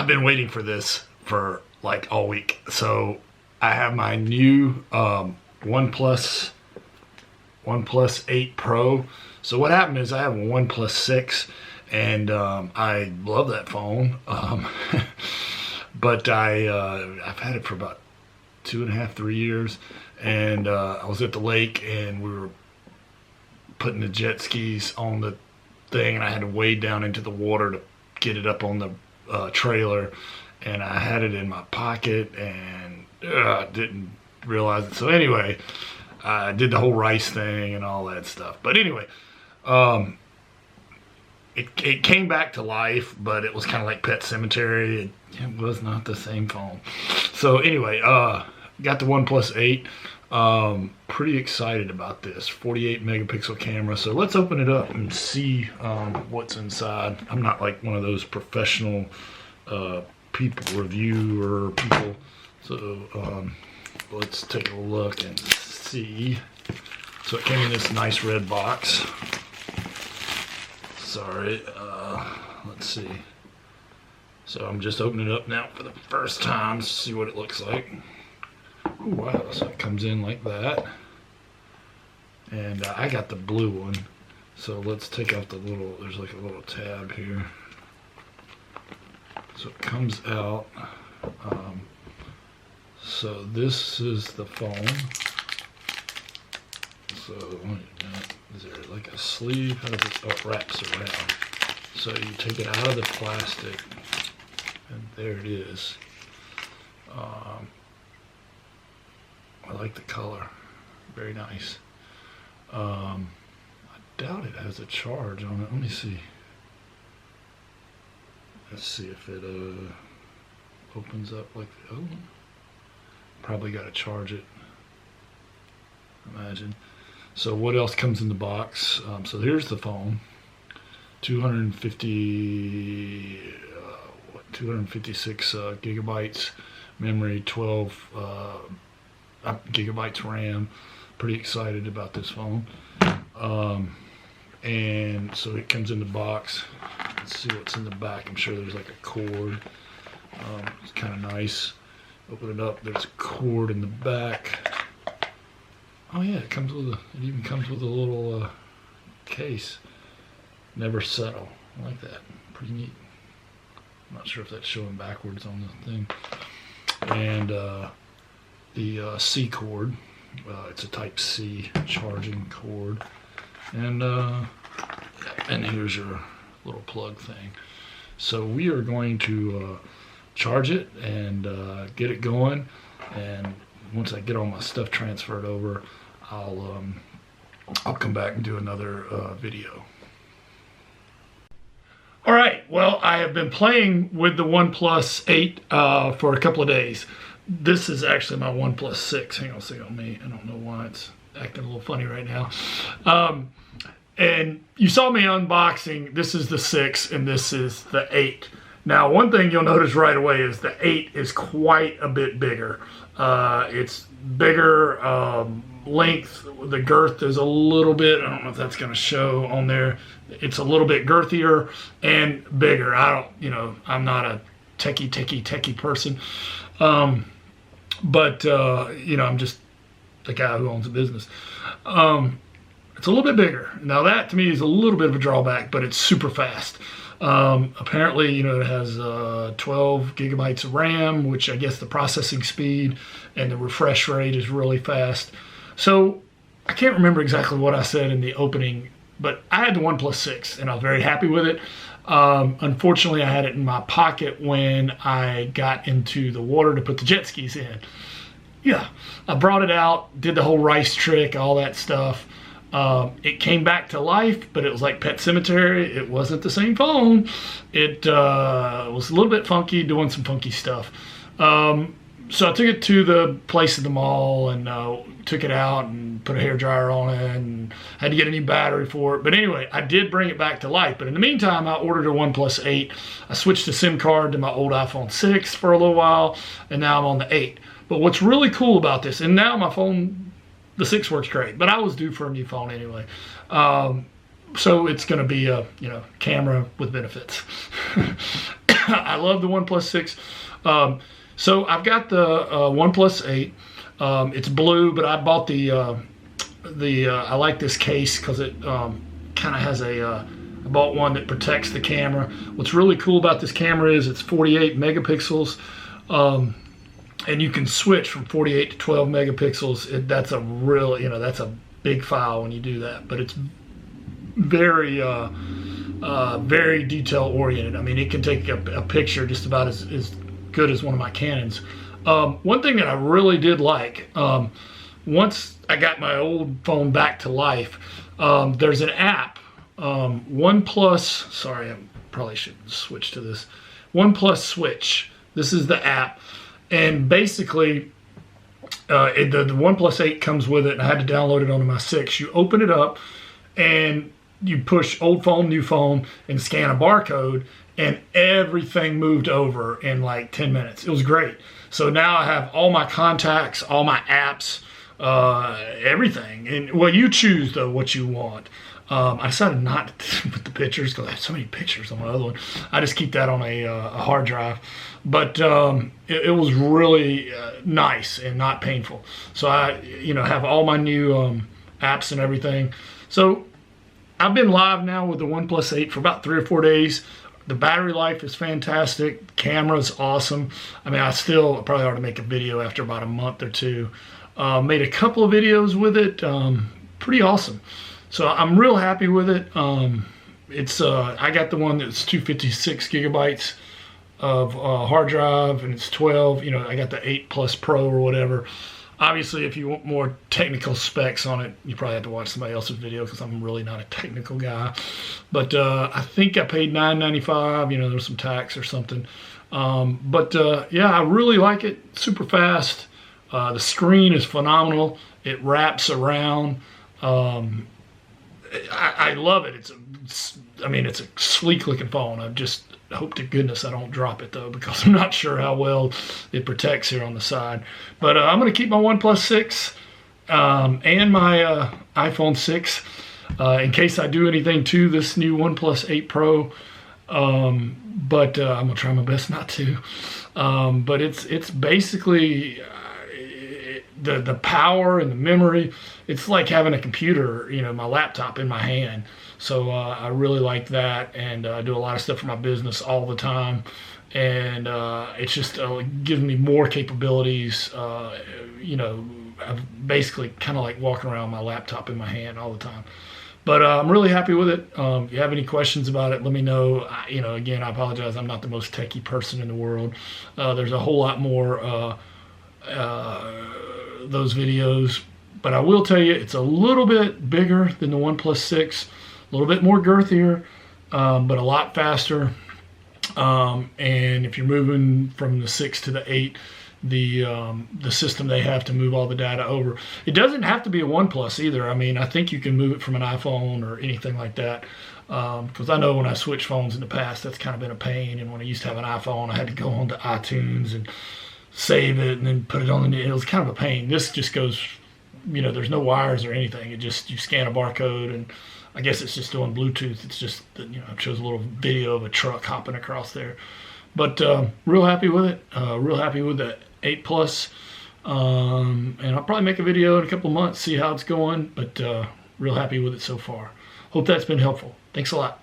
I've been waiting for this for like all week. So I have my new OnePlus 8 Pro. So what happened is I have a OnePlus 6, and I love that phone. But I've had it for about 2.5, 3 years, and I was at the lake and we were putting the jet skis on the thing, and I had to wade down into the water to get it up on the trailer, and I had it in my pocket and didn't realize it. So anyway, I did the whole rice thing and all that stuff. But anyway, it came back to life, but it was kind of like Pet Cemetery. It was not the same phone. So anyway, got the OnePlus 8. Pretty excited about this 48 megapixel camera. So let's open it up and see what's inside. I'm not like one of those professional people, reviewer people. So let's take a look and see. So it came in this nice red box. Sorry, let's see. So I'm just opening it up now for the first time to see what it looks like. Ooh, wow, so it comes in like that. And I got the blue one. So let's take out the little, there's like a little tab here. So it comes out. So this is the phone. So is there like a sleeve? How does it, oh, it wraps around. So you take it out of the plastic, and there it is. I like the color, very nice. I doubt it has a charge on it. Let me see. Let's see if it opens up like the other one. Probably got to charge it, imagine. So what else comes in the box? So here's the phone. 256 gigabytes memory, 12 gigabytes RAM. Pretty excited about this phone. And so it comes in the box. Let's see what's in the back. I'm sure there's like a cord. It's kind of nice. Open it up. There's a cord in the back. Oh yeah, it comes with a. It even comes with a little case. Never settle. I like that. Pretty neat. I'm not sure if that's showing backwards on the thing. And the C cord. It's a Type C charging cord. And here's your little plug thing. So we are going to charge it and get it going. And once I get all my stuff transferred over, I'll come back and do another video. All right, well, I have been playing with the OnePlus 8 for a couple of days. This is actually my OnePlus 6. Hang on a second on me. I don't know why it's acting a little funny right now. And you saw me unboxing. This is the 6 and this is the 8. Now, one thing you'll notice right away is the 8 is quite a bit bigger. It's bigger length. The girth is a little bit, I don't know if that's going to show on there. It's a little bit girthier and bigger. I'm not a techie person. But I'm just the guy who owns a business. It's a little bit bigger. Now that to me is a little bit of a drawback, but it's super fast. Apparently, it has 12 gigabytes of RAM, which I guess the processing speed and the refresh rate is really fast. So I can't remember exactly what I said in the opening, but I had the OnePlus 6 and I was very happy with it. Unfortunately, I had it in my pocket when I got into the water to put the jet skis in. Yeah, I brought it out, did the whole rice trick, all that stuff. It came back to life, but it was like Pet Cemetery. It wasn't the same phone. It was a little bit funky, doing some funky stuff. So I took it to the place at the mall and took it out and put a hairdryer on it and had to get a new battery for it. But anyway, I did bring it back to life. But in the meantime, I ordered a OnePlus 8. I switched the SIM card to my old iPhone 6 for a little while, and now I'm on the 8. But what's really cool about this, and now my phone, the 6 works great, but I was due for a new phone anyway. So it's going to be a camera with benefits. I love the OnePlus 6. So I've got the OnePlus 8. It's blue, but I bought I like this case because it kind of has I bought one that protects the camera. What's really cool about this camera is it's 48 megapixels, and you can switch from 48 to 12 megapixels. That's a real, that's a big file when you do that, but it's very very detail oriented. I mean, it can take a picture just about as good as one of my Canons. One thing that I really did like, once I got my old phone back to life, there's an app, OnePlus, sorry, I probably should switch to this, OnePlus Switch. This is the app, and basically the OnePlus 8 comes with it, and I had to download it onto my 6. You open it up, and you push old phone, new phone, and scan a barcode, and everything moved over in like 10 minutes. It was great. So now I have all my contacts, all my apps, everything. And well, you choose though what you want. I decided not to put the pictures because I have so many pictures on my other one. I just keep that on a hard drive. But it was really nice and not painful. So I, have all my new apps and everything. So I've been live now with the OnePlus 8 for about 3 or 4 days. The battery life is fantastic. Camera's awesome. I mean, I probably ought to make a video after about a month or two. Made a couple of videos with it. Pretty awesome. So I'm real happy with it. I got the one that's 256 gigabytes of hard drive, and it's 12. I got the 8 Plus Pro or whatever. Obviously, if you want more technical specs on it, you probably have to watch somebody else's video because I'm really not a technical guy. But I think I paid $9.95. There's some tax or something. Yeah, I really like it. Super fast. The screen is phenomenal. It wraps around. I love it. It's a sleek looking phone. I just hope to goodness I don't drop it though, because I'm not sure how well it protects here on the side. But I'm going to keep my OnePlus 6 and my iPhone 6 in case I do anything to this new OnePlus 8 Pro. But I'm going to try my best not to. But it's basically the power and the memory. It's like having a computer, my laptop in my hand. So I really like that, and I do a lot of stuff for my business all the time, and it's just giving me more capabilities. I'm basically kind of like walking around with my laptop in my hand all the time. But I'm really happy with it. If you have any questions about it, let me know. Again, I apologize. I'm not the most techie person in the world. There's a whole lot more those videos. But I will tell you, it's a little bit bigger than the OnePlus 6. A little bit more girthier, but a lot faster. And if you're moving from the 6 to the 8, the system they have to move all the data over. It doesn't have to be a OnePlus either. I mean, I think you can move it from an iPhone or anything like that. Because I know when I switched phones in the past, that's kind of been a pain. And when I used to have an iPhone, I had to go onto iTunes and save it and then put it on the. It was kind of a pain. This just goes, there's no wires or anything. You scan a barcode, and I guess it's just doing Bluetooth. It's just that, it shows a little video of a truck hopping across there. But real happy with it. Real happy with the 8 Plus. And I'll probably make a video in a couple of months, see how it's going. But real happy with it so far. Hope that's been helpful. Thanks a lot.